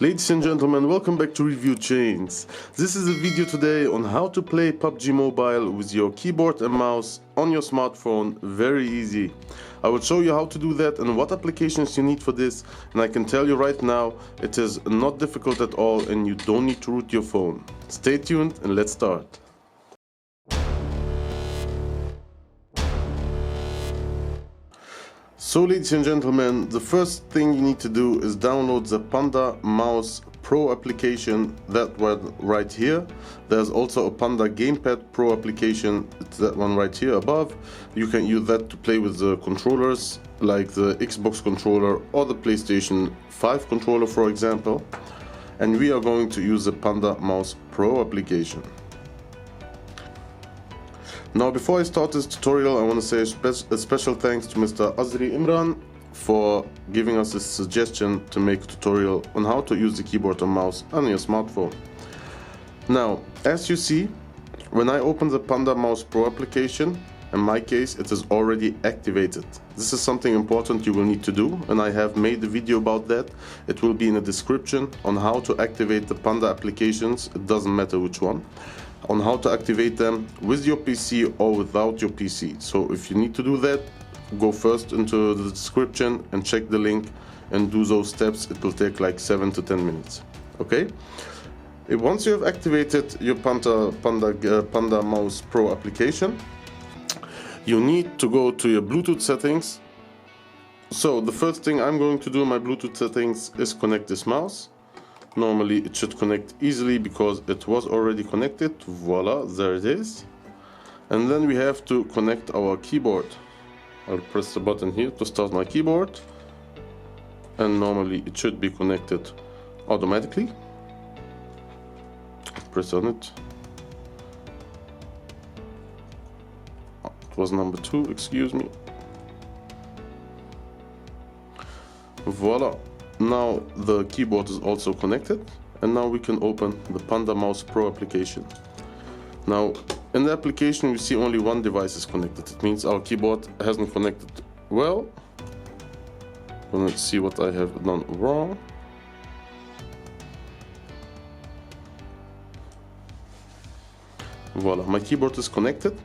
Ladies and gentlemen, welcome back to Review Chains. This is a video today on how to play PubG Mobile with your keyboard and mouse on your smartphone. Very easy. I will show you how to do that and what applications you need for this, and I can tell you right now, it is not difficult at all and you don't need to root your phone. Stay tuned and let's start. So ladies and gentlemen, the first thing you need to do is download the Panda Mouse Pro application, that one right here. There's also a Panda Gamepad Pro application, it's that one right here above. You can use that to play with the controllers, like the Xbox controller or the PlayStation 5 controller for example. And we are going to use the Panda Mouse Pro application. Now before I start this tutorial, I want to say a special thanks to Mr. Azri Imran for giving us this suggestion to make a tutorial on how to use the keyboard and mouse on your smartphone. Now, as you see, when I open the Panda Mouse Pro application, in my case it is already activated. This is something important you will need to do, and I have made a video about that. It will be in the description on how to activate the Panda applications, it doesn't matter which one. On how to activate them with your PC or without your PC. So if you need to do that, go first into the description and check the link and do those steps. It will take like 7 to 10 minutes. Okay? Once you have activated your Panda Mouse Pro application, you need to go to your Bluetooth settings. So the first thing I'm going to do in my Bluetooth settings is connect this mouse. Normally it should connect easily because it was already connected. Voila, there it is. And then we have to connect our keyboard. I'll press the button here to start my keyboard, and normally it should be connected automatically. Press on it. It was number 2, excuse me. Voila. Now the keyboard is also connected, and now we can open the Panda Mouse Pro application. Now in the application you see only one device is connected. It means our keyboard hasn't connected well. Let's see what I have done wrong. Voila, my keyboard is connected.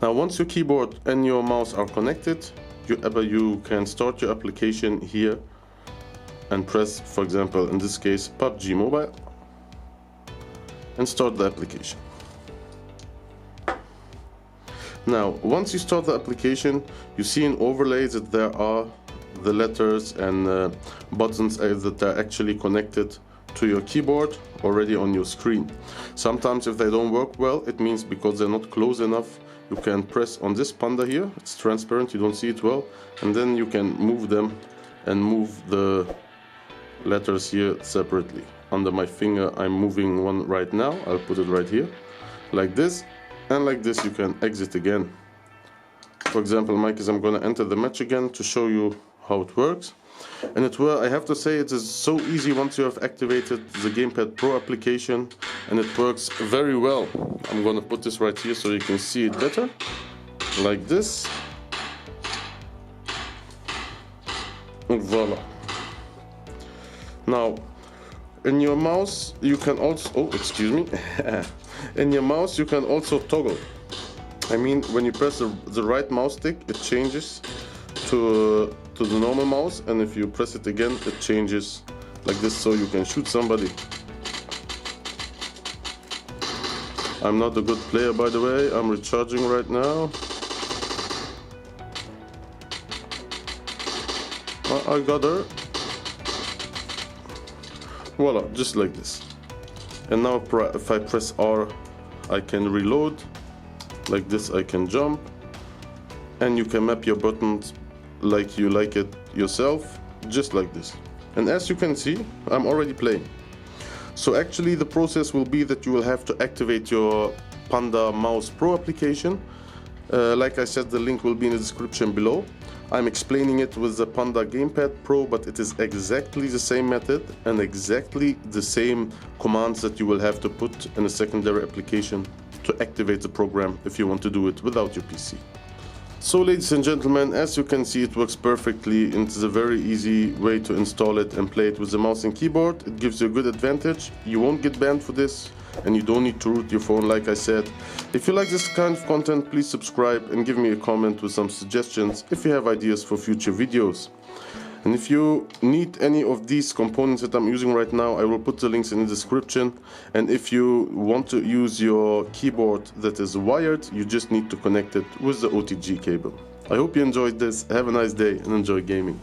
Now once your keyboard and your mouse are connected, you can start your application here and press, for example, in this case, PubG Mobile, and start the application. Now, once you start the application, you see in overlays that there are the letters and buttons that are actually connected to your keyboard already on your screen. Sometimes if they don't work well, it means because they're not close enough. You can press on this panda here, it's transparent, you don't see it well, and then you can move them and move the letters here separately. Under my finger I'm moving one right now. I'll put it right here like this, and like this you can exit again. For example, in my case I'm gonna enter the match again to show you how it works. And I have to say it is so easy once you have activated the Gamepad Pro application, and it works very well. I'm gonna put this right here so you can see it better, like this, and voila. Now, in your mouse you can also, in your mouse you can also toggle. I mean, when you press the right mouse stick, it changes to the normal mouse, and if you press it again, it changes like this, so you can shoot somebody. I'm not a good player, by the way. I'm recharging right now. I got her. Voila, just like this. And now if I press R, I can reload. Like this I can jump. And you can map your buttons like you like it yourself, just like this. And as you can see, I'm already playing. So actually the process will be that you will have to activate your Panda Mouse Pro application. Like I said, the link will be in the description below. I'm explaining it with the Panda Gamepad Pro, but it is exactly the same method and exactly the same commands that you will have to put in a secondary application to activate the program if you want to do it without your PC. So ladies and gentlemen, as you can see, it works perfectly and it's a very easy way to install it and play it with the mouse and keyboard. It gives you a good advantage. You won't get banned for this and you don't need to root your phone like I said. If you like this kind of content, please subscribe and give me a comment with some suggestions if you have ideas for future videos. And if you need any of these components that I'm using right now, I will put the links in the description. And if you want to use your keyboard that is wired, you just need to connect it with the OTG cable. I hope you enjoyed this. Have a nice day and enjoy gaming.